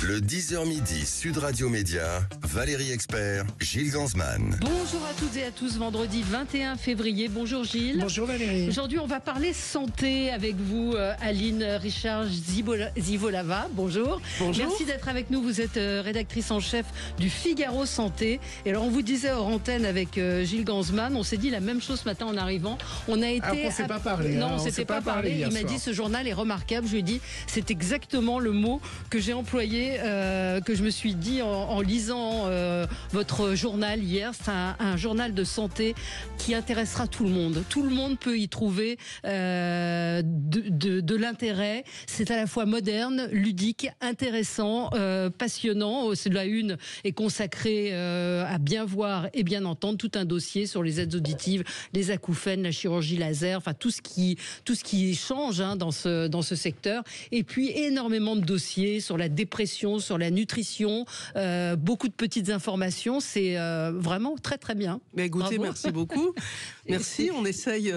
Le 10h midi, Sud Radio Média, Valérie Expert, Gilles Gansman. Bonjour à toutes et à tous, vendredi 21 février. Bonjour Gilles. Bonjour Valérie. Aujourd'hui, on va parler santé avec vous, Aline Richard-Zivolava. Bonjour. Bonjour. Merci d'être avec nous. Vous êtes rédactrice en chef du Figaro Santé. Et alors, on vous disait hors antenne avec Gilles Gansman, on s'est dit la même chose ce matin en arrivant. On a été. Alors qu'on s'est pas parlé. Non, hein, on s'était pas parlé. Il m'a dit ce journal est remarquable. Je lui ai dit c'est exactement le mot que j'ai employé, que je me suis dit en lisant votre journal hier. C'est un journal de santé qui intéressera tout le monde. Tout le monde peut y trouver de l'intérêt. C'est à la fois moderne, ludique, intéressant, passionnant. C'est de la une est consacrée à bien voir et bien entendre. Tout un dossier sur les aides auditives, les acouphènes, la chirurgie laser, enfin tout ce qui change dans ce secteur. Et puis énormément de dossiers sur la dépression, sur la nutrition, beaucoup de petites informations. C'est vraiment très très bien. Mais écoutez, bravo. Merci beaucoup. Merci. On essaye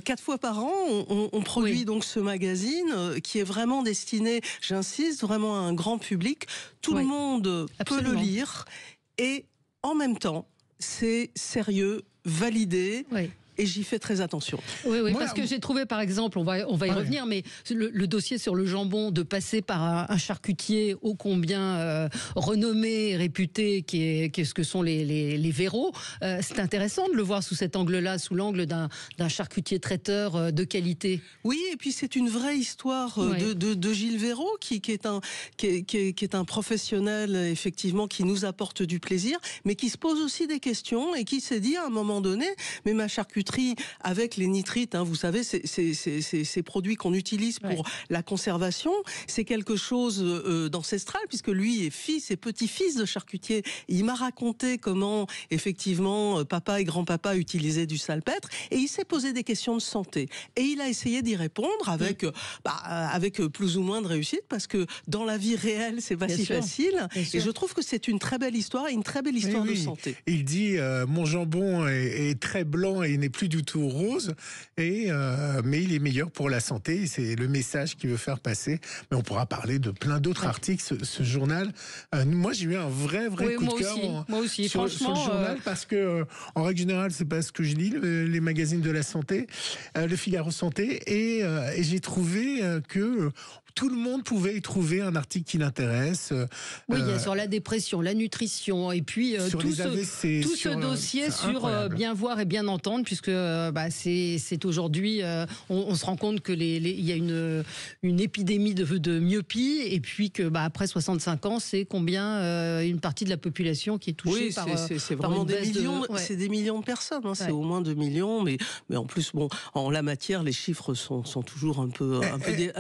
4 fois par an. On produit donc ce magazine qui est vraiment destiné, j'insiste, vraiment à un grand public. Tout le monde peut le lire et en même temps, c'est sérieux, validé. Oui. Et j'y fais très attention. Oui, parce que j'ai trouvé, par exemple, on va y revenir, mais le dossier sur le jambon, de passer par un charcutier ô combien renommé et réputé, qu'est-ce que sont les Véro, c'est intéressant de le voir sous cet angle-là, sous l'angle d'un charcutier traiteur de qualité. Oui, et puis c'est une vraie histoire de Gilles Véro, qui est un professionnel, effectivement, qui nous apporte du plaisir, mais qui se pose aussi des questions et qui s'est dit à un moment donné, mais ma charcuterie avec les nitrites, vous savez, ces produits qu'on utilise pour la conservation, c'est quelque chose d'ancestral, puisque lui est fils et petit-fils de charcutier. Il m'a raconté comment, effectivement, papa et grand-papa utilisaient du salpêtre, et il s'est posé des questions de santé. Et il a essayé d'y répondre avec plus ou moins de réussite, parce que dans la vie réelle, c'est pas si facile. Et je trouve que c'est une très belle histoire, et une très belle histoire de santé. Il dit, mon jambon est très blanc et il n'est plus du tout rose, mais il est meilleur pour la santé. C'est le message qu'il veut faire passer. Mais on pourra parler de plein d'autres articles. Ce journal, moi j'ai eu un vrai coup de cœur sur le journal, parce que en règle générale, c'est pas ce que je lis, les magazines de la santé, le Figaro Santé, et j'ai trouvé que tout le monde pouvait y trouver un article qui l'intéresse. Oui, il y a sur la dépression, la nutrition, et puis tout ce dossier sur bien voir et bien entendre, puisque c'est aujourd'hui, on se rend compte que il y a une épidémie de myopie, et puis que après 65 ans, c'est combien une partie de la population qui est touchée par c'est vraiment des millions, c'est des millions de personnes, c'est au moins 2 millions, mais en plus, en la matière, les chiffres sont toujours un peu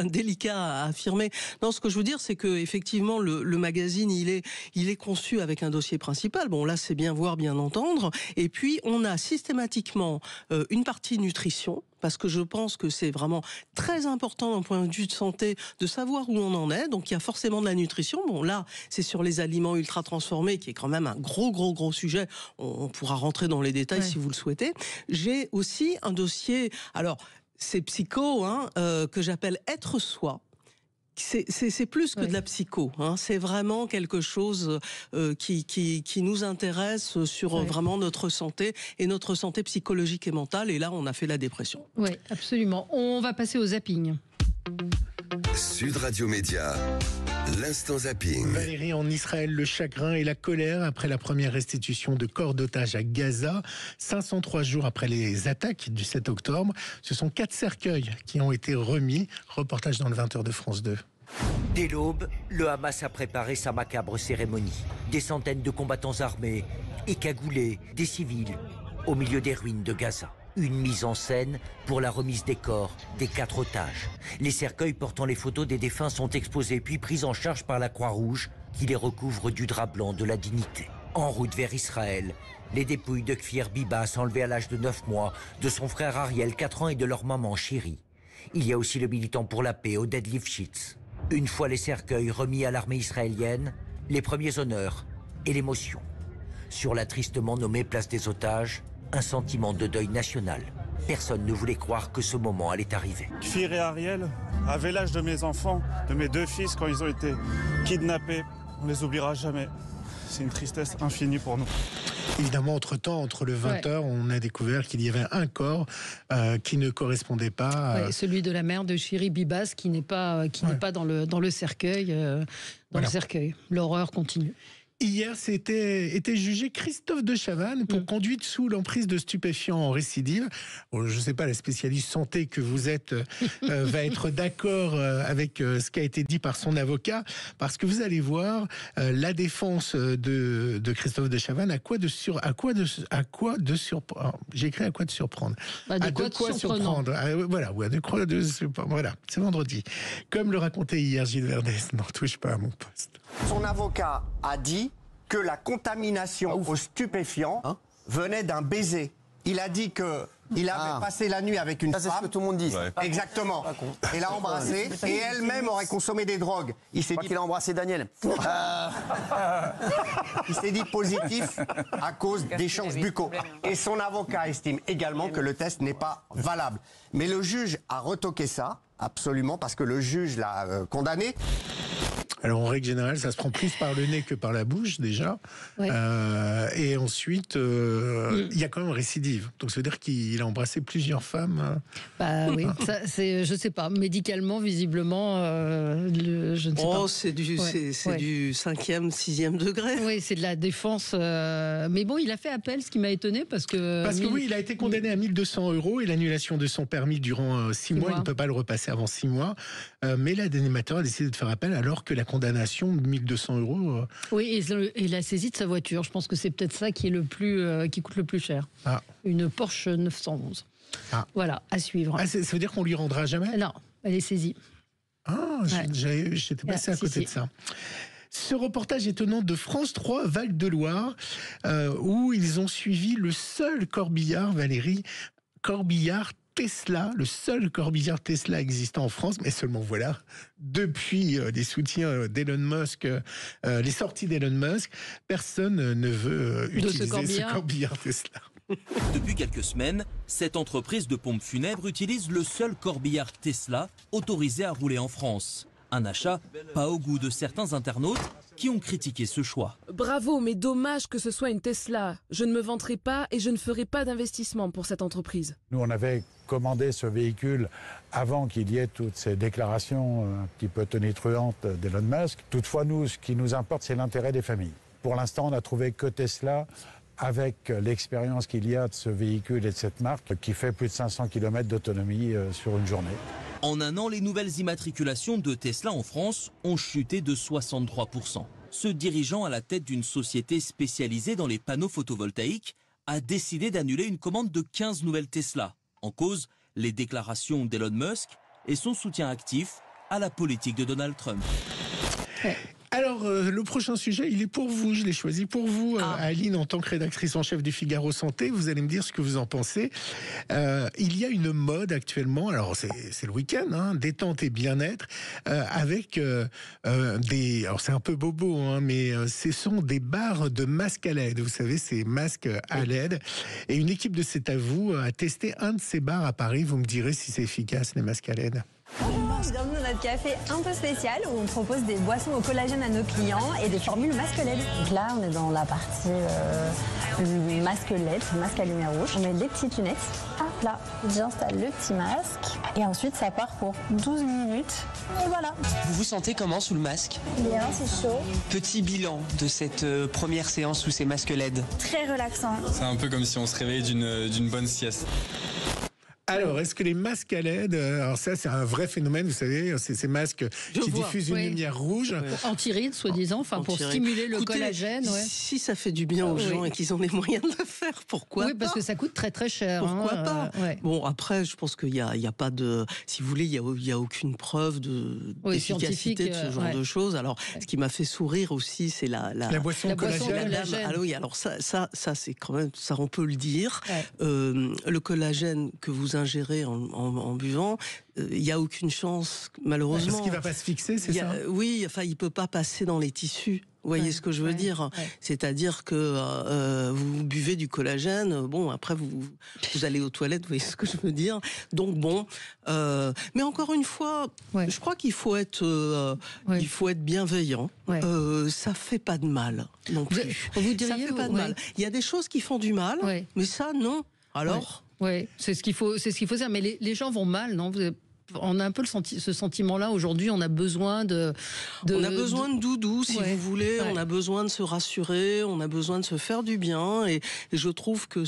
délicats à affirmer. Non, ce que je veux dire, c'est que effectivement, le magazine, il est conçu avec un dossier principal. Bon, là, c'est bien voir, bien entendre, et puis on a systématiquement une partie nutrition, parce que je pense que c'est vraiment très important d'un point de vue de santé de savoir où on en est. Donc il y a forcément de la nutrition. Bon, là, c'est sur les aliments ultra transformés, qui est quand même un gros sujet. On pourra rentrer dans les détails si vous le souhaitez. J'ai aussi un dossier, alors c'est psycho, que j'appelle Être soi. C'est plus que de la psycho, c'est vraiment quelque chose qui nous intéresse sur vraiment notre santé, et notre santé psychologique et mentale, et là on a fait la dépression. Oui, absolument. On va passer au zapping. Sud Radio Média, l'instant zapping. Valérie, en Israël, le chagrin et la colère après la première restitution de corps d'otages à Gaza. 503 jours après les attaques du 7 octobre, ce sont 4 cercueils qui ont été remis. Reportage dans le 20h de France 2. Dès l'aube, le Hamas a préparé sa macabre cérémonie. Des centaines de combattants armés et cagoulés, des civils, au milieu des ruines de Gaza. Une mise en scène pour la remise des corps des 4 otages. Les cercueils portant les photos des défunts sont exposés puis pris en charge par la Croix-Rouge, qui les recouvre du drap blanc de la dignité. En route vers Israël, les dépouilles de Kfir Bibas, enlevées à l'âge de 9 mois, de son frère Ariel, 4 ans, et de leur maman Chérie. Il y a aussi le militant pour la paix, Oded Lifshitz. Une fois les cercueils remis à l'armée israélienne, les premiers honneurs et l'émotion. Sur la tristement nommée place des otages, un sentiment de deuil national. Personne ne voulait croire que ce moment allait arriver. Kfir et Ariel avaient l'âge de mes enfants, de mes 2 fils, quand ils ont été kidnappés On les oubliera jamais. C'est une tristesse infinie pour nous. Évidemment, entre-temps, entre le 20h, on a découvert qu'il y avait un corps qui ne correspondait pas. Celui de la mère de Chéri Bibas qui n'est pas dans le cercueil. Le cercueil. L'horreur continue. Hier, était jugé Christophe de Chavannes pour conduite sous l'emprise de stupéfiants en récidive. Bon, je ne sais pas, la spécialiste santé que vous êtes va être d'accord avec ce qui a été dit par son avocat, parce que vous allez voir la défense de Christophe de Chavannes. J'ai écrit à quoi de surprendre. Surprendre. Voilà, c'est vendredi. Comme le racontait hier Gilles Verdès, n'en touche pas à mon poste. Son avocat a dit que la contamination aux stupéfiants venait d'un baiser. Il a dit qu'il avait passé la nuit avec une femme. C'est ce que tout le monde dit. Ouais. Exactement. Et l'a embrassé. Et elle-même aurait consommé des drogues. Il s'est dit qu'il a embrassé Daniel. Il s'est dit positif à cause d'échanges buccaux. Et son avocat estime également que le test n'est pas valable. Mais le juge a retoqué ça, absolument, parce que le juge l'a condamné. Alors en règle générale, ça se prend plus par le nez que par la bouche déjà. Ouais. Et ensuite, il y a quand même récidive. Donc ça veut dire qu'il a embrassé plusieurs femmes. Oui, ça, je sais pas. Médicalement, visiblement, je ne sais pas. C'est du 5e, 6e degré. Oui, c'est de la défense. Mais bon, il a fait appel, ce qui m'a étonné parce que oui, il a été condamné à 1 200 € et l'annulation de son permis durant 6 mois. Il ne peut pas le repasser avant 6 mois. Mais l'animateur a décidé de faire appel alors que la condamnation de 1 200 €. Oui, et la saisie de sa voiture. Je pense que c'est peut-être ça qui est qui coûte le plus cher. Une Porsche 911. Voilà, à suivre. Ça veut dire qu'on lui rendra jamais ? Non, elle est saisie. J'étais passé à côté de ça. Ce reportage étonnant de France 3, Val-de-Loire, où ils ont suivi le seul corbillard, Valérie, corbillard Tesla, le seul corbillard Tesla existant en France, mais seulement voilà, depuis les soutiens d'Elon Musk, les sorties d'Elon Musk, personne ne veut utiliser ce corbillard Tesla. Depuis quelques semaines, cette entreprise de pompes funèbres utilise le seul corbillard Tesla autorisé à rouler en France. Un achat pas au goût de certains internautes qui ont critiqué ce choix. Bravo, mais dommage que ce soit une Tesla. Je ne me vanterai pas et je ne ferai pas d'investissement pour cette entreprise. Nous, on avait commandé ce véhicule avant qu'il y ait toutes ces déclarations un petit peu tonitruantes d'Elon Musk. Toutefois, nous, ce qui nous importe, c'est l'intérêt des familles. Pour l'instant, on n'a trouvé que Tesla, avec l'expérience qu'il y a de ce véhicule et de cette marque, qui fait plus de 500 km d'autonomie sur une journée. En un an, les nouvelles immatriculations de Tesla en France ont chuté de 63%. Ce dirigeant à la tête d'une société spécialisée dans les panneaux photovoltaïques a décidé d'annuler une commande de 15 nouvelles Tesla. En cause, les déclarations d'Elon Musk et son soutien actif à la politique de Donald Trump. Alors, le prochain sujet, il est pour vous. Je l'ai choisi pour vous, Aline, en tant que rédactrice en chef du Figaro Santé. Vous allez me dire ce que vous en pensez. Il y a une mode actuellement, alors c'est le week-end, détente et bien-être, avec des... Alors, c'est un peu bobo, mais ce sont des barres de masques à LED. Vous savez, ces masques à LED. Et une équipe de C'est à vous a testé un de ces bars à Paris. Vous me direz si c'est efficace, les masques à LED. Bonjour, bienvenue dans notre café un peu spécial où on propose des boissons au collagène à nos clients et des formules masque LED. Donc là, on est dans la partie masque LED, masque à lumière rouge. On met des petites lunettes. Hop là, j'installe le petit masque et ensuite ça part pour 12 minutes. Et voilà. Vous vous sentez comment sous le masque? Bien, c'est chaud. Petit bilan de cette première séance sous ces masques LED. Très relaxant. C'est un peu comme si on se réveillait d'une bonne sieste. Alors, est-ce que les masques à LED, alors ça c'est un vrai phénomène, vous savez, c'est ces masques qui diffusent une lumière rouge. Anti-rides, soi-disant, pour stimuler le collagène. Si ça fait du bien aux gens et qu'ils ont les moyens de le faire, pourquoi pas? Oui, parce que ça coûte très très cher. Pourquoi pas? Bon, après, je pense qu'il n'y a pas de... Si vous voulez, il n'y a aucune preuve d'efficacité de ce genre de choses. Alors, ce qui m'a fait sourire aussi, c'est la boisson au collagène. Ah oui, alors ça c'est quand même... Ça, on peut le dire. Le collagène que vous l'ingérer en buvant, il n'y a aucune chance, malheureusement. Parce qu'il ne va pas se fixer, c'est ça? Oui, enfin, il ne peut pas passer dans les tissus. Vous voyez ce que je veux dire? C'est-à-dire que vous buvez du collagène, bon, après vous allez aux toilettes, vous voyez ce que je veux dire? Donc bon, mais encore une fois, je crois qu'il faut être bienveillant. Ça fait pas de mal non plus. Vous diriez, ça fait pas de mal. Il y a des choses qui font du mal, mais ça non. Alors? Oui, c'est ce qu'il faut dire. Mais les gens vont mal, non? On a un peu ce sentiment-là aujourd'hui. On a besoin on a besoin de doudou, si vous voulez. On a besoin de se rassurer. On a besoin de se faire du bien. Et je trouve que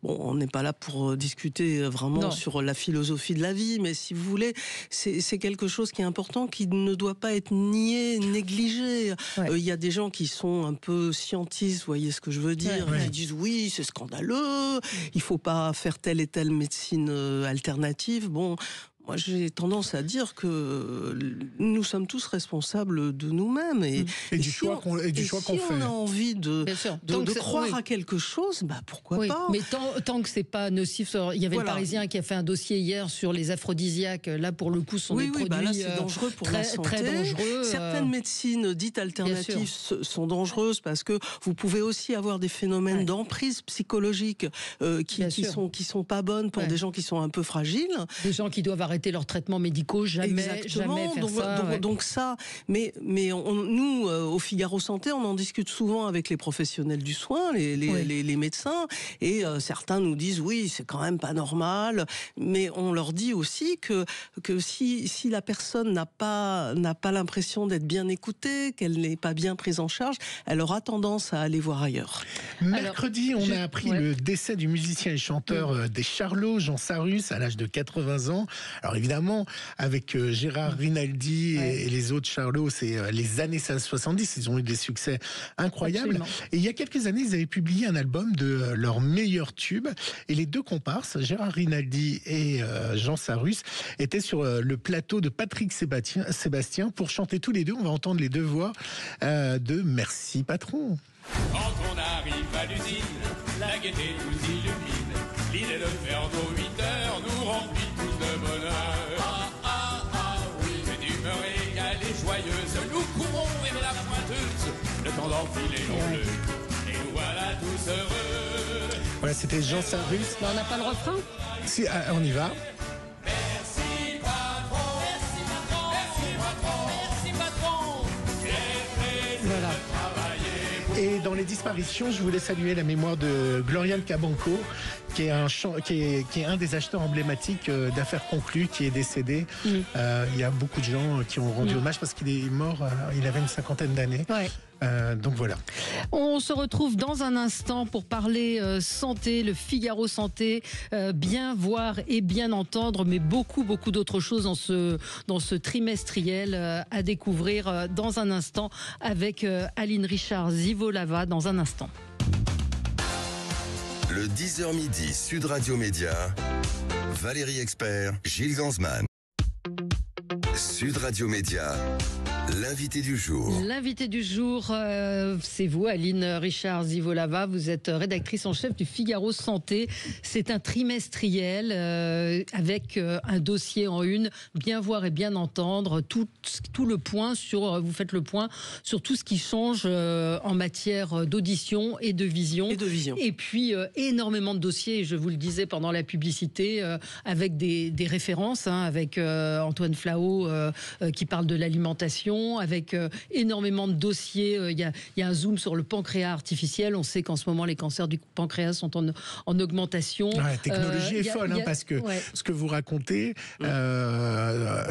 bon, on n'est pas là pour discuter vraiment sur la philosophie de la vie, mais si vous voulez, c'est quelque chose qui est important, qui ne doit pas être nié, négligé. Il y a des gens qui sont un peu scientistes, vous voyez ce que je veux dire, qui disent oui, c'est scandaleux. Il faut pas faire telle et telle médecine alternative. Bon. Moi, j'ai tendance à dire que nous sommes tous responsables de nous-mêmes et du choix qu'on fait. Si on a envie de croire à quelque chose, pourquoi pas? Mais tant que c'est pas nocif. Il y avait le Parisien qui a fait un dossier hier sur les aphrodisiaques. Là, pour le coup, ce sont des produits là, c'est dangereux pour la santé. Très dangereux. Certaines médecines dites alternatives sont dangereuses parce que vous pouvez aussi avoir des phénomènes d'emprise psychologique qui sont pas bonnes pour des gens qui sont un peu fragiles. Des gens qui doivent arrêter leurs traitements médicaux, jamais faire ça. Donc ça, mais nous, au Figaro Santé, on en discute souvent avec les professionnels du soin, les médecins, et certains nous disent oui, c'est quand même pas normal, mais on leur dit aussi que si la personne n'a pas l'impression d'être bien écoutée, qu'elle n'est pas bien prise en charge, elle aura tendance à aller voir ailleurs. Mercredi, on a appris le décès du musicien et chanteur des Charlots, Jean Sarrus, à l'âge de 80 ans. Alors évidemment, avec Gérard Rinaldi et les autres Charlots, c'est les années 70, ils ont eu des succès incroyables. Absolument. Et il y a quelques années, ils avaient publié un album de leurs meilleurs tubes. Et les deux comparses, Gérard Rinaldi et Jean Sarrus, étaient sur le plateau de Patrick Sébastien pour chanter tous les deux. On va entendre les deux voix de Merci Patron. Quand on arrive à l'usine, la gaieté nous illumine. L'idée de faire nos 8 heures nous remplit tous de bonheur. Oui, c'est d'humeur égale et joyeuse. Nous courons vers la pointeuse, le temps d'enfiler nos bleus. Et nous voilà tous heureux. Voilà, c'était Jean Sarrus. On n'a pas le refrain? Si, on y va. Merci patron, merci patron, merci patron, merci patron. Voilà. Et dans les disparitions, je voulais saluer la mémoire de Gloriane Cabanco, qui est un des acheteurs emblématiques d'Affaires Conclues, qui est décédé. Il y a beaucoup de gens qui ont rendu hommage parce qu'il est mort, il avait une 50aine d'années. Donc voilà. On se retrouve dans un instant pour parler santé, le Figaro Santé, bien voir et bien entendre, mais beaucoup d'autres choses dans ce trimestriel à découvrir dans un instant avec Aline Richard-Zivolava dans un instant. Le 10h midi, Sud Radio Média, Valérie Expert, Gilles Gansman. Sud Radio Média, l'invité du jour. L'invité du jour, c'est vous, Aline Richard-Zivolava. Vous êtes rédactrice en chef du Figaro Santé. C'est un trimestriel avec un dossier en une, bien voir et bien entendre, tout le point vous faites le point sur tout ce qui change en matière d'audition et de vision. Et puis énormément de dossiers, je vous le disais pendant la publicité, avec des références, avec Antoine Flao qui parle de l'alimentation, avec énormément de dossiers. Il y a un zoom sur le pancréas artificiel. On sait qu'en ce moment, les cancers du pancréas sont en augmentation. La technologie est folle, parce que ce que vous racontez,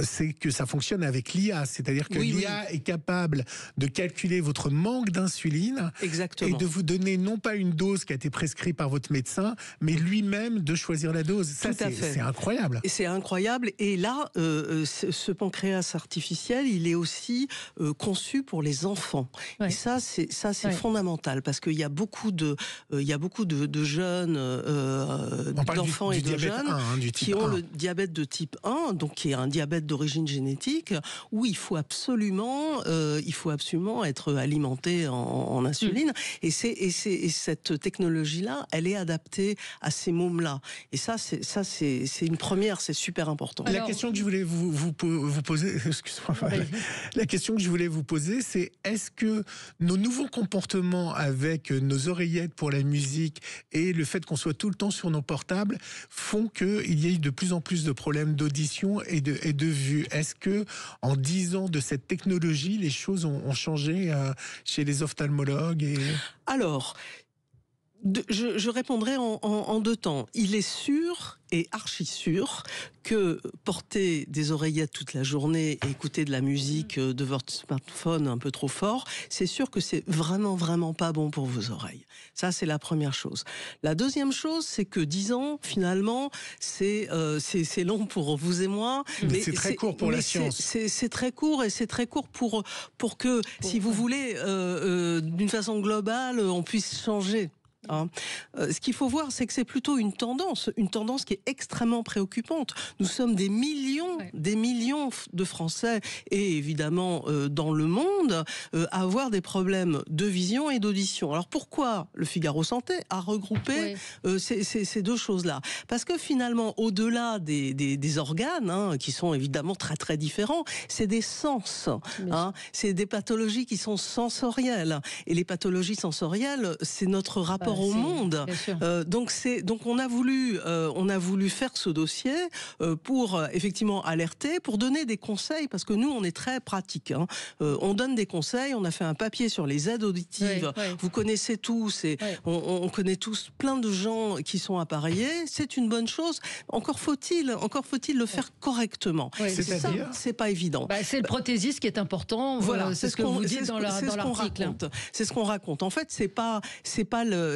c'est que ça fonctionne avec l'IA. C'est-à-dire que l'IA est capable de calculer votre manque d'insuline. Exactement. Et de vous donner non pas une dose qui a été prescrite par votre médecin, mais lui-même de choisir la dose. Ça, c'est incroyable. C'est incroyable. Et là, ce pancréas artificiel, il est aussi conçue pour les enfants. Et ça, c'est fondamental parce qu'il y a beaucoup de jeunes, d'enfants et de jeunes qui ont le diabète de type 1, donc qui est un diabète d'origine génétique, où il faut absolument être alimenté en insuline. Et cette technologie-là, elle est adaptée à ces mômes-là. Et ça, c'est une première, c'est super important. La question que je voulais vous poser, excusez-moi, la question que je voulais vous poser, c'est est-ce que nos nouveaux comportements avec nos oreillettes pour la musique et le fait qu'on soit tout le temps sur nos portables font qu'il y ait de plus en plus de problèmes d'audition et de vue? Est-ce que en 10 ans de cette technologie, les choses ont changé chez les ophtalmologues Alors, je répondrai en 2 temps. Il est sûr et archi sûr que porter des oreillettes toute la journée et écouter de la musique de votre smartphone un peu trop fort, c'est sûr que c'est vraiment pas bon pour vos oreilles. Ça, c'est la première chose. La deuxième chose, c'est que 10 ans, finalement, c'est long pour vous et moi. Mais c'est très court pour la science. C'est très court, et c'est très court pour que, si vous voulez, d'une façon globale, on puisse changer. Ce qu'il faut voir, c'est que c'est plutôt une tendance qui est extrêmement préoccupante. Nous sommes des millions de Français et évidemment dans le monde à avoir des problèmes de vision et d'audition. Alors pourquoi le Figaro Santé a regroupé ces deux choses-là? Parce que finalement, au-delà des organes, qui sont évidemment très très différents, c'est des sens. C'est des pathologies qui sont sensorielles. Et les pathologies sensorielles, c'est notre rapport au monde. Donc on a voulu faire ce dossier pour effectivement alerter, pour donner des conseils, parce que nous on est très pratique. On donne des conseils. On a fait un papier sur les aides auditives. Vous connaissez tous, on connaît tous plein de gens qui sont appareillés. C'est une bonne chose. Encore faut-il le faire correctement. C'est pas évident. C'est le prothésiste qui est important. Voilà, c'est ce que vous dites dans l'article. C'est ce qu'on raconte. En fait, c'est pas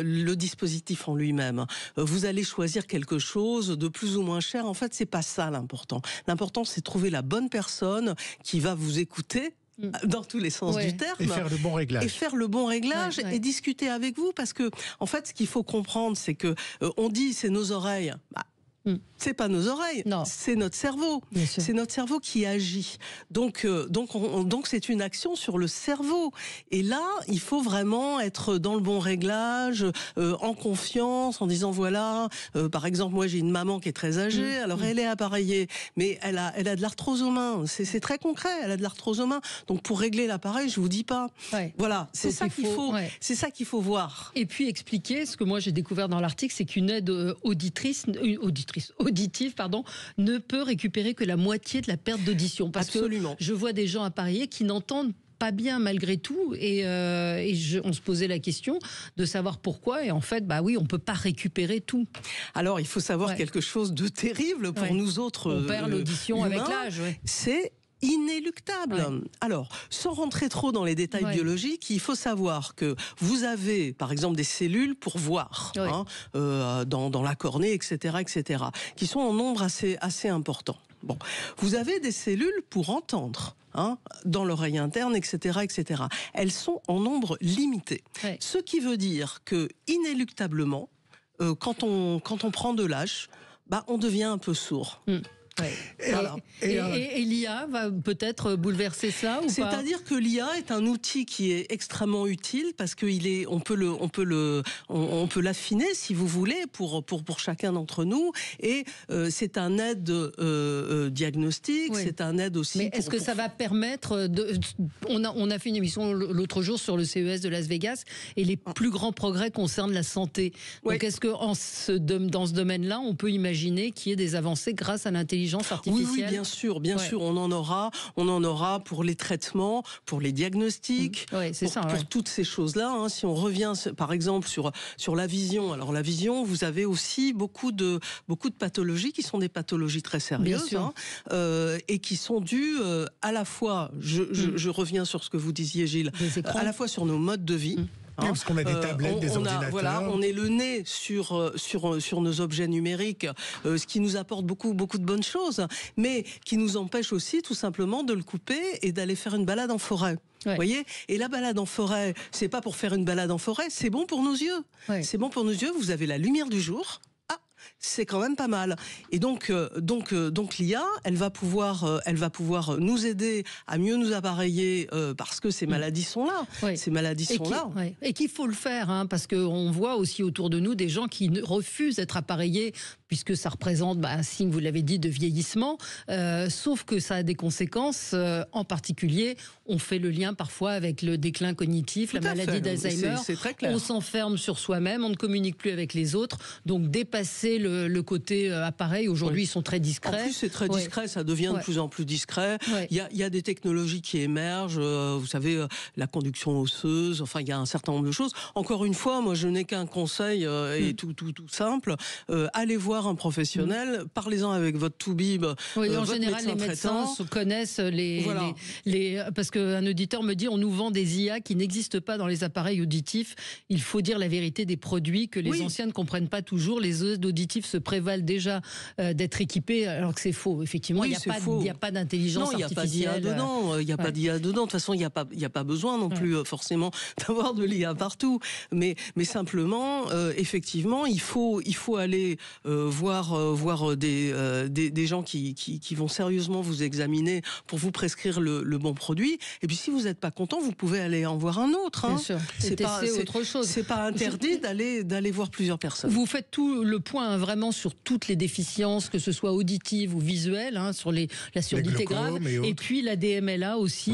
le dispositif en lui-même. Vous allez choisir quelque chose de plus ou moins cher. En fait, c'est pas ça l'important. L'important, c'est trouver la bonne personne qui va vous écouter dans tous les sens du terme. Et faire le bon réglage. Et discuter avec vous, parce que, en fait, ce qu'il faut comprendre, c'est que on dit c'est nos oreilles. C'est pas nos oreilles, c'est notre cerveau. C'est notre cerveau qui agit. Donc c'est une action sur le cerveau. Et là, il faut vraiment être dans le bon réglage, en confiance, en disant voilà, par exemple, moi j'ai une maman qui est très âgée, alors elle est appareillée, mais elle a de l'arthrose aux mains. C'est très concret, elle a de l'arthrose aux mains. Donc pour régler l'appareil, je vous dis pas. Voilà, c'est ça qu'il faut. C'est ça qu'il faut voir. Et puis expliquer ce que moi j'ai découvert dans l'article, c'est qu'une aide auditive, ne peut récupérer que la moitié de la perte d'audition. Parce que je vois des gens appareillés qui n'entendent pas bien malgré tout, et on se posait la question de savoir pourquoi, et en fait, on peut pas récupérer tout. Alors, il faut savoir quelque chose de terrible pour nous autres. On perd l'audition avec l'âge. C'est inéluctable. Alors, sans rentrer trop dans les détails biologiques, il faut savoir que vous avez, par exemple, des cellules pour voir, dans la cornée, etc., qui sont en nombre assez important. Bon, vous avez des cellules pour entendre, dans l'oreille interne, etc., etc. Elles sont en nombre limité. Ce qui veut dire que, inéluctablement, quand on prend de l'âge, on devient un peu sourd. Et l'IA va peut-être bouleverser ça ou pas? C'est-à-dire que l'IA est un outil qui est extrêmement utile parce qu'on peut l'affiner, si vous voulez, pour chacun d'entre nous, et c'est un aide diagnostic, c'est un aide aussi. Mais est-ce que ça va permettre on a fait une émission l'autre jour sur le CES de Las Vegas, et les plus grands progrès concernent la santé. Donc est-ce que dans ce domaine-là, on peut imaginer qu'il y ait des avancées grâce à l'intelligence artificielle? Oui, bien sûr, on en aura pour les traitements, pour les diagnostics, pour toutes ces choses-là. Si on revient, par exemple, sur la vision. Alors la vision, vous avez aussi beaucoup de pathologies qui sont des pathologies très sérieuses, et qui sont dues à la fois, je reviens sur ce que vous disiez, Gilles, à la fois sur nos modes de vie. Oui, parce qu'on a des tablettes, des ordinateurs. Voilà, on est le nez sur nos objets numériques, ce qui nous apporte beaucoup de bonnes choses, mais qui nous empêche aussi tout simplement de le couper et d'aller faire une balade en forêt. Vous voyez, et la balade en forêt, c'est pas pour faire une balade en forêt, c'est bon pour nos yeux. C'est bon pour nos yeux. Vous avez la lumière du jour. C'est quand même pas mal. Et donc l'IA, elle va pouvoir nous aider à mieux nous appareiller parce que ces maladies sont là. Ces maladies sont là. Et qu'il faut le faire, hein, parce qu'on voit aussi autour de nous des gens qui refusent d'être appareillés, puisque ça représente un signe, vous l'avez dit, de vieillissement. Sauf que ça a des conséquences. En particulier, on fait le lien parfois avec le déclin cognitif, la maladie d'Alzheimer. C'est très clair. On s'enferme sur soi-même, on ne communique plus avec les autres. Donc dépasser le côté appareil, aujourd'hui ils sont très discrets. En plus c'est très discret, ça devient de plus en plus discret. Il y a des technologies qui émergent, vous savez, la conduction osseuse, enfin il y a un certain nombre de choses. Encore une fois, moi je n'ai qu'un conseil et tout simple, allez voir un professionnel, parlez-en avec votre toubib, en général les médecins connaissent parce qu'un auditeur me dit on nous vend des IA qui n'existent pas dans les appareils auditifs. Il faut dire la vérité des produits que les anciens ne comprennent pas toujours. Les aides auditives se prévalent déjà d'être équipés, alors que c'est faux. Effectivement, il n'y a pas d'intelligence artificielle. Il n'y a pas d'IA dedans. De toute façon, il n'y a pas besoin non plus forcément d'avoir de l'IA partout. Mais simplement, effectivement, il faut aller voir des gens qui vont sérieusement vous examiner pour vous prescrire le bon produit. Et puis si vous n'êtes pas content, vous pouvez aller en voir un autre. Bien sûr. C'est autre chose. C'est pas interdit d'aller voir plusieurs personnes. Vous faites tout le point vraiment sur toutes les déficiences, que ce soit auditives ou visuelles, sur la surdité grave, et puis la DMLA aussi,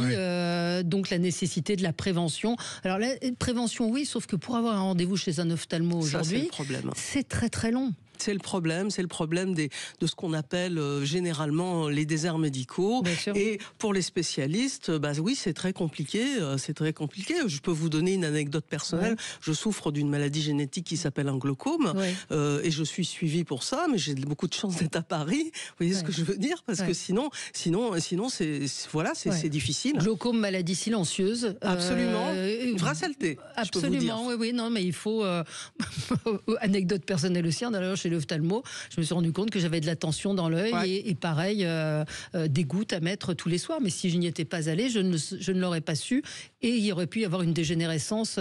donc la nécessité de la prévention. Alors la prévention, oui, sauf que pour avoir un rendez-vous chez un ophtalmo aujourd'hui, c'est très très long. C'est le problème de ce qu'on appelle généralement les déserts médicaux. Et pour les spécialistes, oui, c'est très compliqué. Je peux vous donner une anecdote personnelle. Je souffre d'une maladie génétique qui s'appelle un glaucome, et je suis suivie pour ça, mais j'ai beaucoup de chance d'être à Paris. Vous voyez ce que je veux dire? Parce que sinon, c'est difficile. Glaucome, maladie silencieuse. Absolument. Une vraie saleté. Absolument. Oui, non, mais il faut. Anecdote personnelle aussi. D'ailleurs, chez l'ophtalmo, je me suis rendu compte que j'avais de la tension dans l'œil et pareil, des gouttes à mettre tous les soirs. Mais si je n'y étais pas allée, je ne l'aurais pas su. Et il y aurait pu y avoir une dégénérescence.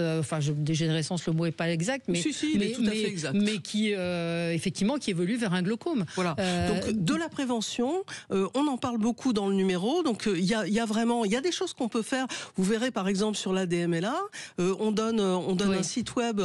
Dégénérescence, le mot n'est pas exact, mais il est tout à fait exact. Mais qui effectivement qui évolue vers un glaucome. Voilà. Donc de la prévention, on en parle beaucoup dans le numéro. Donc il y a des choses qu'on peut faire. Vous verrez par exemple sur la DMLA, on donne un site web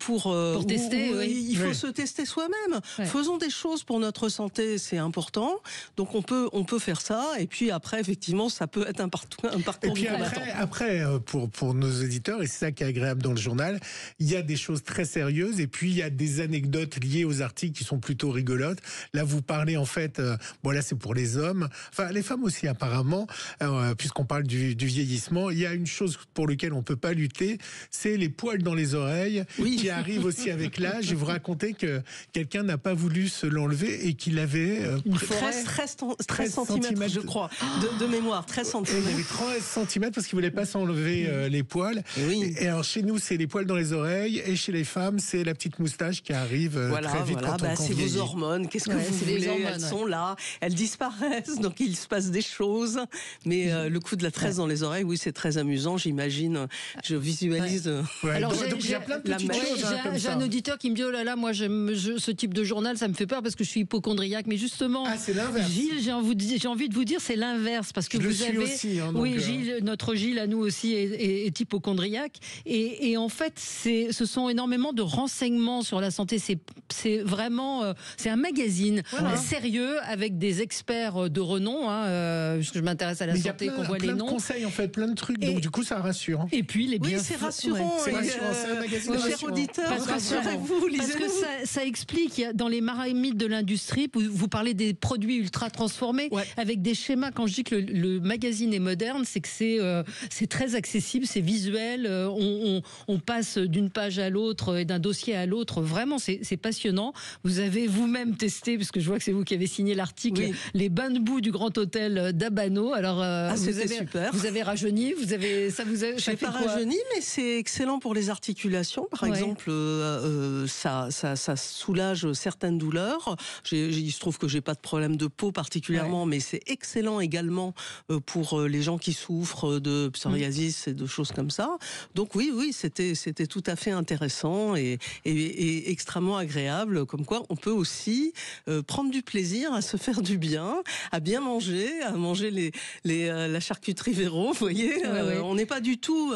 pour tester. Il faut se tester soi-même. Faisons des choses pour notre santé, c'est important. Donc on peut faire ça. Et puis après, effectivement, ça peut être un parcours. Et puis après, pour nos auditeurs, et c'est ça qui est agréable dans le journal, il y a des choses très sérieuses et puis il y a des anecdotes liées aux articles qui sont plutôt rigolotes. Là, vous parlez en fait, là c'est pour les hommes, enfin les femmes aussi apparemment, puisqu'on parle du vieillissement. Il y a une chose pour laquelle on peut pas lutter, c'est les poils dans les oreilles qui arrivent aussi avec l'âge. Je vais vous raconter que quelqu'un n'a pas voulu se l'enlever et qu'il avait 13 cm, je crois, de mémoire, 13 cm. Il avait 13 cm parce qu'il voulait pas s'enlever les poils. Et alors chez nous, c'est les poils dans les oreilles, et chez les femmes, c'est la petite moustache qui arrive très vite quand on c'est vieillit. vos hormones. Qu'est-ce que vous voulez? Elles sont là, elles disparaissent, donc il se passe des choses. Mais le coup de la tresse dans les oreilles, oui, c'est très amusant. J'imagine, je visualise. Alors donc il y a plein de petites choses comme j'ai ça. un auditeur qui me dit oh là là, moi ce type de journal, ça me fait peur parce que je suis hypocondriaque. Mais justement, c'est l'inverse. Gilles, j'ai envie de vous dire, c'est l'inverse parce que vous avez aussi, Gilles, notre Gilles à nous aussi est hypocondriaque et en fait ce sont énormément de renseignements sur la santé. C'est vraiment c'est un magazine sérieux avec des experts de renom. Parce que je m'intéresse à la santé, qu'on voit les noms. Plein de conseils en fait, plein de trucs. Donc du coup, ça rassure. Et puis les bienfaits. C'est rassurant. C'est rassurant. C'est un magazine chers auditeurs, rassurez-vous, lisez-le. Parce que ça explique, dans les maramites de l'industrie, vous parlez des produits ultra transformés avec des schémas. Quand je dis que le magazine est moderne, c'est que c'est très accessible, c'est visuel, on passe d'une page à l'autre et d'un dossier à l'autre. Vraiment, c'est passionnant. Vous avez vous-même testé, parce que je vois que c'est vous qui avez signé l'article, les bains de boue du Grand Hôtel d'Abano. Alors, c'était super. Vous avez rajeuni, je n'ai pas rajeuni, mais c'est excellent pour les articulations. Par exemple, ça soulage certaines douleurs. Il se trouve que j'ai pas de problème de peau particulièrement, mais c'est excellent également pour les gens qui souffrent de psoriasis et de choses comme ça. Donc oui, c'était tout à fait intéressant et extrêmement agréable. Comme quoi, on peut aussi prendre du plaisir à se faire du bien, à bien manger, à manger la charcuterie Véro. Vous voyez, on n'est pas du tout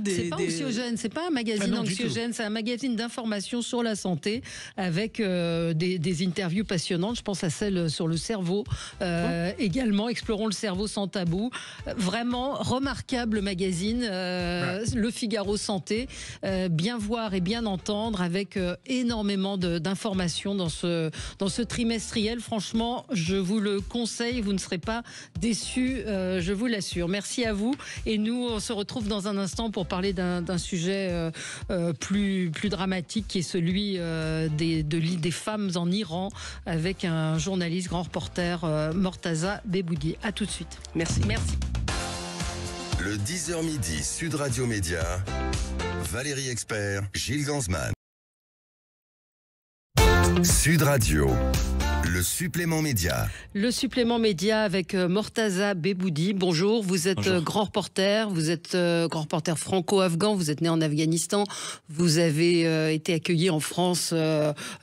des. C'est pas anxiogène, c'est pas un magazine anxiogène, c'est un magazine d'information sur la santé avec des interviews passionnantes. Je pense à celle sur le cerveau également. Explorons le cerveau sans tabou. Vraiment remarquable magazine. Le Figaro Santé. Bien voir et bien entendre avec énormément d'informations dans ce trimestriel. Franchement, je vous le conseille. Vous ne serez pas déçus, je vous l'assure. Merci à vous. Et nous, on se retrouve dans un instant pour parler d'un sujet plus dramatique qui est celui des femmes en Iran avec un journaliste, grand reporter, Mortaza Beboudi. À tout de suite. Merci. Le 10h midi, Sud Radio Média, Valérie Expert, Gilles Gansman. Sud Radio. Le supplément média. Le supplément média avec Mortaza Beboudi. Bonjour, vous êtes grand reporter, vous êtes grand reporter franco-afghan, vous êtes né en Afghanistan, vous avez été accueilli en France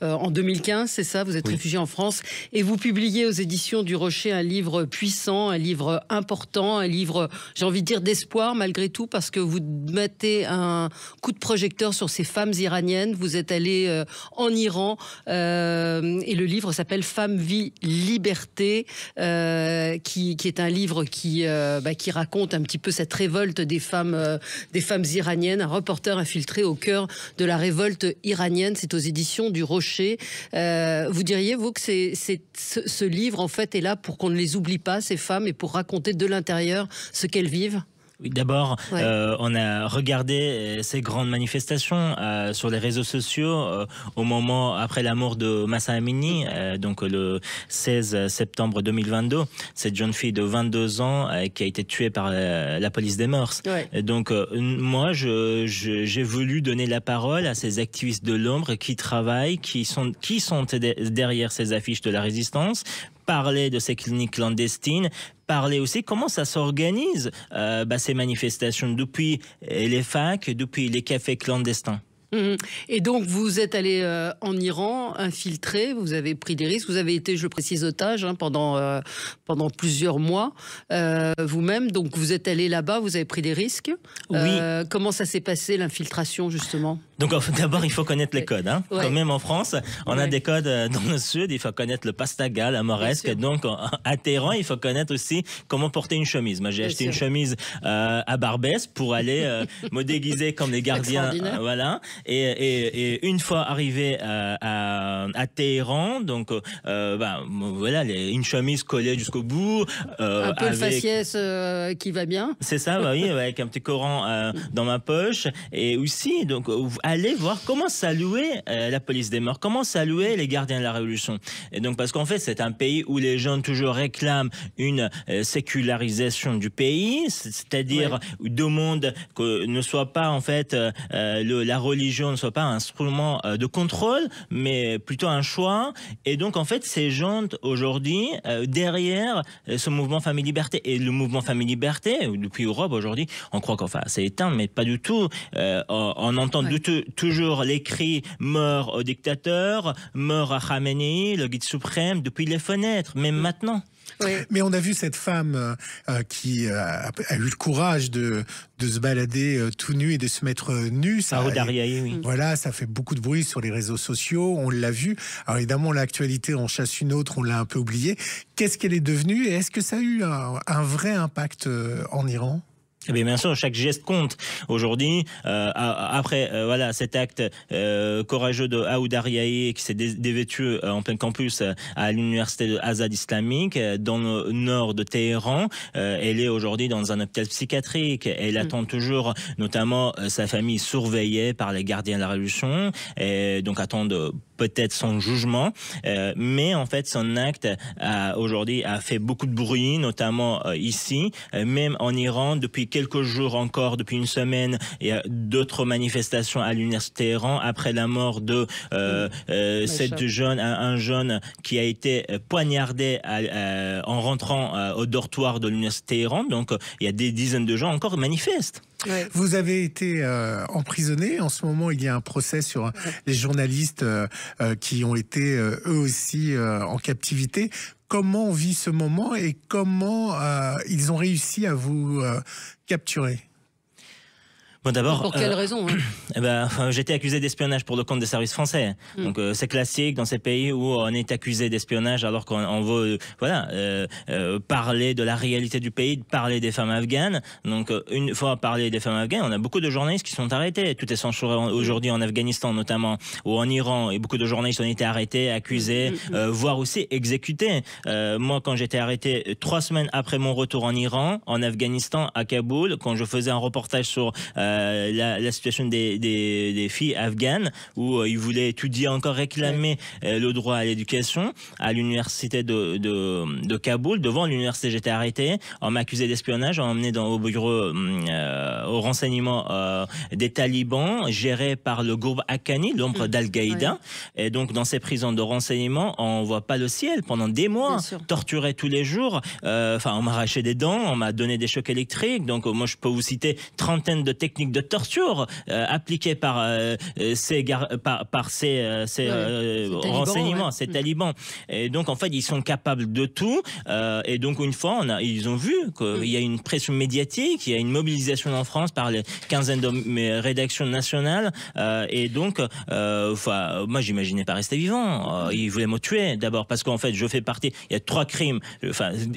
en 2015, c'est ça, vous êtes réfugié en France, et vous publiez aux éditions du Rocher un livre puissant, un livre important, un livre, j'ai envie de dire, d'espoir malgré tout, parce que vous mettez un coup de projecteur sur ces femmes iraniennes. Vous êtes allé en Iran et le livre s'appelle Femme, vie, liberté, qui est un livre qui raconte un petit peu cette révolte des femmes iraniennes, un reporter infiltré au cœur de la révolte iranienne. C'est aux éditions du Rocher. Vous diriez, vous, que ce livre, en fait, est là pour qu'on ne les oublie pas, ces femmes, et pour raconter de l'intérieur ce qu'elles vivent? Oui, d'abord, on a regardé ces grandes manifestations sur les réseaux sociaux au moment après la mort de Mahsa Amini, donc le 16 septembre 2022. Cette jeune fille de 22 ans qui a été tuée par la police des mœurs. Donc moi, j'ai voulu donner la parole à ces activistes de l'ombre qui travaillent, qui sont derrière ces affiches de la résistance, parler de ces cliniques clandestines, parler aussi comment ça s'organise, ces manifestations depuis les facs, depuis les cafés clandestins. Et donc, vous êtes allé en Iran, infiltré, vous avez pris des risques, vous avez été, je précise, otage pendant plusieurs mois vous-même. Donc, vous êtes allé là-bas, vous avez pris des risques. Oui. Comment ça s'est passé, l'infiltration, justement? Donc, d'abord, il faut connaître les codes. Quand même, en France, on a des codes dans le sud. Il faut connaître le pastaga, la moresque. Donc, à Téhéran, il faut connaître aussi comment porter une chemise. Moi, j'ai acheté une chemise à Barbès pour aller me déguiser comme les gardiens. Voilà. Et une fois arrivé à Téhéran, donc voilà, une chemise collée jusqu'au bout, un peu le faciès qui va bien. C'est ça, oui, avec un petit Coran dans ma poche, et aussi donc aller voir comment saluer la police des mœurs, comment saluer les gardiens de la Révolution. Et donc parce qu'en fait c'est un pays où les gens toujours réclament une sécularisation du pays, c'est-à-dire demandent que ne soit pas en fait la religion ne soit pas un instrument de contrôle, mais plutôt un choix. Et donc, en fait, ces gens, aujourd'hui, derrière ce mouvement Famille Liberté, et le mouvement Famille Liberté, depuis Europe, aujourd'hui, on croit qu'enfin, c'est éteint, mais pas du tout. On entend toujours les cris « mort au dictateur »,« mort à Khamenei », le guide suprême, depuis les fenêtres, même maintenant. Mais on a vu cette femme qui a eu le courage de se balader tout nu et de se mettre nue. Voilà, ça fait beaucoup de bruit sur les réseaux sociaux, on l'a vu. Alors évidemment, l'actualité en chasse une autre, on l'a un peu oublié. Qu'est-ce qu'elle est devenue et est-ce que ça a eu un vrai impact en Iran ? Eh bien sûr, chaque geste compte. Aujourd'hui, après voilà cet acte courageux de Aoud Ariahi qui s'est dévêtu en plein campus à l'université de Azad islamique dans le nord de Téhéran, elle est aujourd'hui dans un hôpital psychiatrique. Elle attend toujours, notamment sa famille surveillée par les gardiens de la révolution, et donc attendent peut-être son jugement, mais en fait son acte aujourd'hui a fait beaucoup de bruit, notamment ici, même en Iran. Depuis quelques jours encore, depuis une semaine, il y a d'autres manifestations à l'université de Téhéran après la mort de un jeune qui a été poignardé en rentrant au dortoir de l'université de Téhéran. Donc il y a des dizaines de gens encore manifestent. Ouais. Vous avez été emprisonné. En ce moment, il y a un procès sur les journalistes qui ont été eux aussi en captivité. Comment on vit ce moment et comment ils ont réussi à vous capturer? Bon, d'abord, pour quelle raison j'étais accusé d'espionnage pour le compte des services français. Donc c'est classique dans ces pays où on est accusé d'espionnage alors qu'on veut parler de la réalité du pays, parler des femmes afghanes. Donc une fois parler des femmes afghanes, on a beaucoup de journalistes qui sont arrêtés. Tout est censuré aujourd'hui en Afghanistan notamment, ou en Iran, et beaucoup de journalistes ont été arrêtés, accusés, voire aussi exécutés. Moi, quand j'étais arrêté 3 semaines après mon retour en Iran, en Afghanistan, à Kaboul, quand je faisais un reportage sur la situation des filles afghanes, où ils voulaient étudier encore, réclamer le droit à l'éducation à l'université de Kaboul. Devant l'université, j'étais arrêté. On m'a accusé d'espionnage, on m'a emmené au bureau au renseignement des talibans, géré par le groupe Haqqani, l'ombre d'Al-Qaïda. Et donc, dans ces prisons de renseignement, on voit pas le ciel pendant des mois, torturé tous les jours. On m'a arraché des dents, on m'a donné des chocs électriques. Donc, moi, je peux vous citer trentaine de techniques de torture appliquées par ces renseignements, ces talibans. Et donc, en fait, ils sont capables de tout. Et donc, une fois, ils ont vu qu'il y a une pression médiatique, il y a une mobilisation en France par les quinzaines de rédactions nationales. Et donc, moi, j'imaginais pas rester vivant. Ils voulaient me tuer, d'abord, parce qu'en fait, je fais partie. Il y a 3 crimes.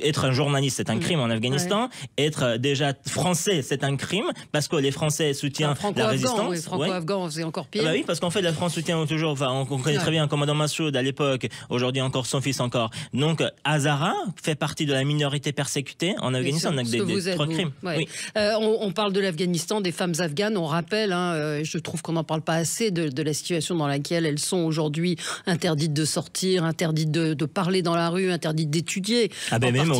Être un journaliste, c'est un crime en Afghanistan. Être déjà français, c'est un crime, parce que les Français soutiennent la résistance. Oui, franco-afghan, c'est encore pire. Oui, parce qu'en fait, la France soutient toujours. On connaît très bien le commandant Massoud à l'époque. Aujourd'hui encore, son fils encore. Donc, Azara fait partie de la minorité persécutée en Afghanistan. On a des 3 crimes. Oui. On parle de l'Afghanistan, des femmes afghanes. On rappelle, je trouve qu'on n'en parle pas assez de la situation dans laquelle elles sont aujourd'hui, interdites de sortir, interdites de parler dans la rue, interdites d'étudier. Même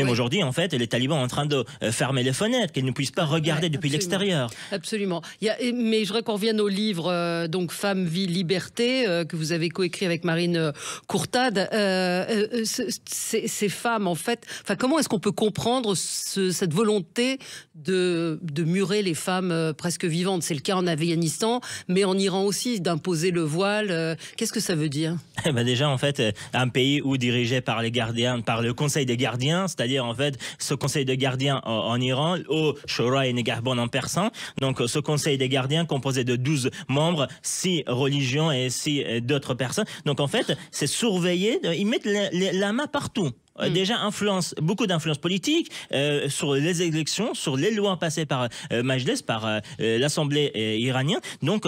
aujourd'hui, en fait, les talibans sont en train de fermer les fenêtres, qu'elles ne puissent pas regarder depuis l'extérieur. Absolument. Mais je voudrais qu'on revienne au livre donc Femmes, Vie, Liberté que vous avez coécrit avec Marine Courtade. Ces femmes, en fait, comment est-ce qu'on peut comprendre cette volonté de murer les femmes presque vivantes? C'est le cas en Afghanistan, mais en Iran aussi, d'imposer le voile. Qu'est-ce que ça veut dire? Déjà, en fait, un pays où dirigé par les gardiens, par le Conseil des gardiens, c'est-à-dire en fait ce Conseil des gardiens en Iran, au Shura et Negahban en persan. Donc ce Conseil des gardiens composé de 12 membres, 6 religions et 6 d'autres personnes. Donc en fait, c'est surveillé, ils mettent la main partout. Déjà beaucoup d'influence politique sur les élections, sur les lois passées par Majlis, par l'Assemblée iranienne. Donc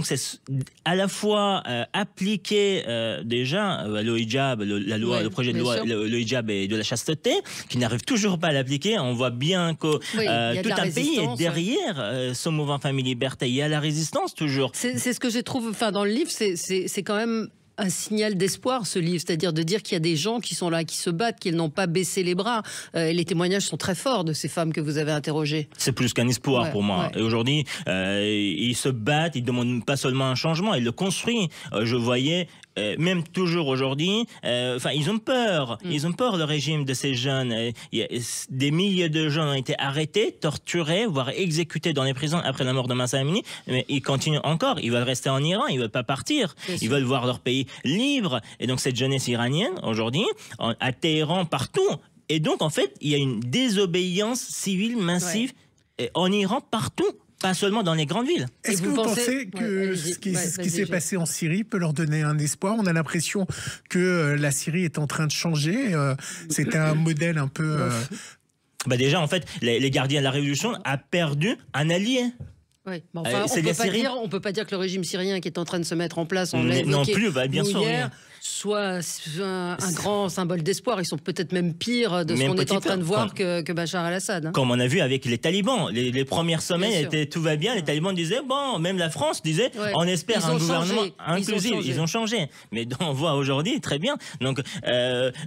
c'est à la fois appliquer déjà le hijab, le projet de loi, le hijab et de la chasteté, qui n'arrive toujours pas à l'appliquer. On voit bien que tout un pays est derrière ce mouvement Famille Liberté. Il y a la résistance toujours. C'est ce que je trouve, dans le livre, c'est quand même un signal d'espoir, ce livre, c'est-à-dire de dire qu'il y a des gens qui sont là, qui se battent, qu'ils n'ont pas baissé les bras. Les témoignages sont très forts de ces femmes que vous avez interrogées. C'est plus qu'un espoir pour moi. Et aujourd'hui, ils se battent, ils ne demandent pas seulement un changement, ils le construisent. Je voyais même toujours aujourd'hui, ils ont peur. Ils ont peur, le régime de ces jeunes. Des milliers de jeunes ont été arrêtés, torturés, voire exécutés dans les prisons après la mort de Mahsa Amini. Mais ils continuent encore. Ils veulent rester en Iran. Ils veulent pas partir. Ils veulent voir leur pays libre. Et donc, cette jeunesse iranienne, aujourd'hui, à Téhéran, partout. Et donc, en fait, il y a une désobéissance civile massive en Iran, partout. Pas seulement dans les grandes villes. Est-ce que vous pensez que ce qui s'est passé en Syrie peut leur donner un espoir? On a l'impression que la Syrie est en train de changer. C'était un modèle un peu... Déjà, en fait, les gardiens de la révolution a perdu un allié. Oui. Bon, enfin, on ne peut pas dire que le régime syrien qui est en train de se mettre en place, non plus, bien sûr, hier, soit un grand symbole d'espoir. Ils sont peut-être même pires de ce qu'on est en train de voir que Bachar al-Assad. Hein. Comme on a vu avec les talibans. Les premières semaines, tout va bien. Les talibans disaient, bon, même la France disait, on espère un gouvernement inclusif. Ils ont changé. Mais on voit aujourd'hui, très bien. Donc,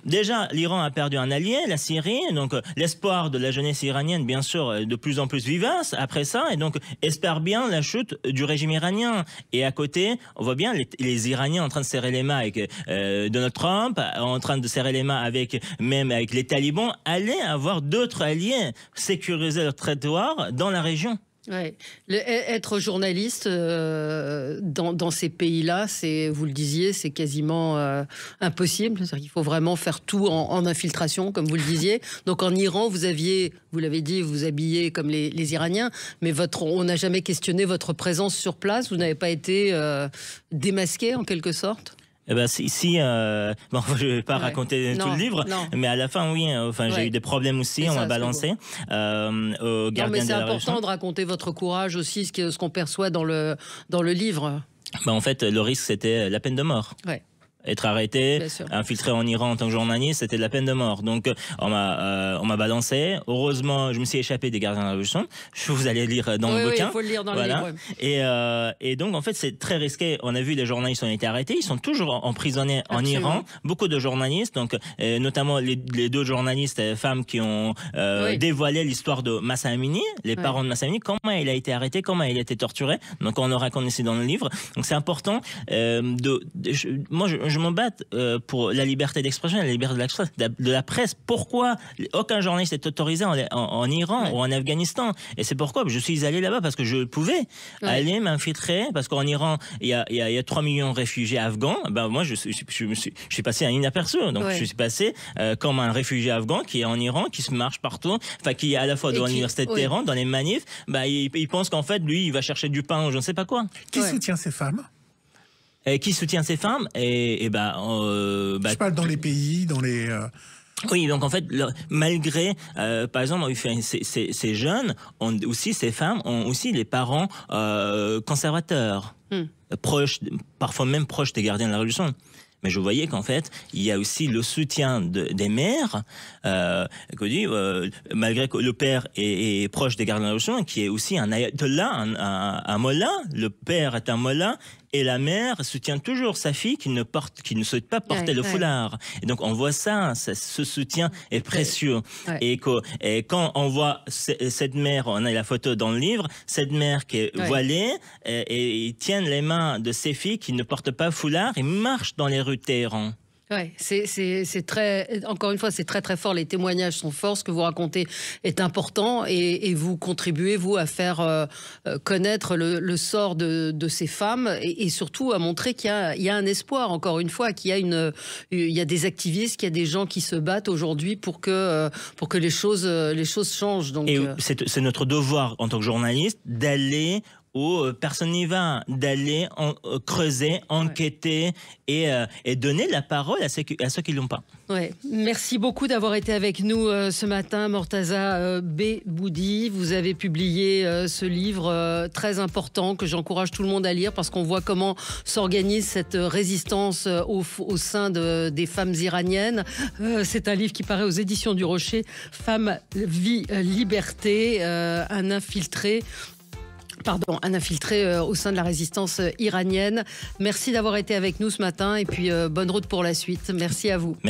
déjà, l'Iran a perdu un allié, la Syrie. Donc, l'espoir de la jeunesse iranienne, bien sûr, de plus en plus vivace après ça. Et donc, espère bien la chute du régime iranien. Et à côté, on voit bien les Iraniens en train de serrer les mains avec Donald Trump, en train de serrer les mains avec les talibans, allaient avoir d'autres alliés, sécuriser leur territoire dans la région. Ouais. Être journaliste dans ces pays-là, vous le disiez, c'est quasiment impossible. Il faut vraiment faire tout en infiltration, comme vous le disiez. Donc en Iran, vous l'avez dit, vous habillez comme les Iraniens, mais on n'a jamais questionné votre présence sur place. Vous n'avez pas été démasqué en quelque sorte? Bon, je vais pas raconter tout le livre, mais à la fin, oui. J'ai eu des problèmes aussi. On m'a balancé au gardien de la révolution. Mais c'est important de raconter votre courage aussi, ce qu'on perçoit dans le livre. En fait, le risque, c'était la peine de mort. Ouais. Être arrêté, infiltré en Iran en tant que journaliste, c'était de la peine de mort. Donc, on m'a balancé. Heureusement, je me suis échappé des gardiens de la révolution. Vous allez lire dans le bouquin. Oui, il faut le lire dans le livre. Et donc, en fait, c'est très risqué. On a vu les journalistes ont été arrêtés. Ils sont toujours emprisonnés en Iran. Beaucoup de journalistes, donc notamment les 2 journalistes femmes qui ont dévoilé l'histoire de Mahsa Amini, les parents de Mahsa Amini, comment il a été arrêté, comment il a été torturé. Donc, on le raconte ici dans le livre. Donc, c'est important. Moi, je me bats pour la liberté d'expression, la liberté de la presse. Pourquoi aucun journaliste est autorisé en Iran ou en Afghanistan? Et c'est pourquoi je suis allé là-bas, parce que je pouvais aller m'infiltrer, parce qu'en Iran, il y a 3 millions de réfugiés afghans. Moi, je suis passé à inaperçu. Donc, je suis passé comme un réfugié afghan qui est en Iran, qui se marche partout, qui est à la fois dans l'université de Téhéran, dans les manifs. Il pense qu'en fait, lui, il va chercher du pain ou je ne sais pas quoi. Qui soutient ces femmes? Qui soutient ces femmes? Je parle dans les pays, dans les... Oui, donc en fait, malgré, par exemple, ces jeunes, ces femmes ont aussi les parents conservateurs, proches, parfois même proches des gardiens de la révolution. Mais je voyais qu'en fait, il y a aussi le soutien des mères, malgré que le père est proche des gardiens de la révolution, qui est aussi un ayatollah, un mollah. Le père est un mollah. Et la mère soutient toujours sa fille qui ne souhaite pas porter le foulard. Et donc on voit ce soutien est précieux. Et quand on voit cette mère, on a la photo dans le livre, cette mère qui est voilée et tient les mains de ses filles qui ne portent pas foulard et marche dans les rues de Téhéran. Ouais, c'est très, encore une fois, c'est très très fort. Les témoignages sont forts. Ce que vous racontez est important et vous contribuez, vous, à faire connaître le sort de ces femmes et surtout à montrer qu'il y a un espoir, encore une fois, qu'il y a des activistes, qu'il y a des gens qui se battent aujourd'hui pour que les choses changent. Donc, c'est notre devoir en tant que journaliste d'aller où personne n'y va, d'aller creuser, enquêter et donner la parole à ceux qui ne l'ont pas. Ouais. Merci beaucoup d'avoir été avec nous ce matin, Mortaza Beboudi. Vous avez publié ce livre très important que j'encourage tout le monde à lire parce qu'on voit comment s'organise cette résistance au sein des femmes iraniennes. C'est un livre qui paraît aux éditions du Rocher. Femmes, vie, liberté, un infiltré au sein de la résistance iranienne. Merci d'avoir été avec nous ce matin et puis bonne route pour la suite. Merci à vous. Merci.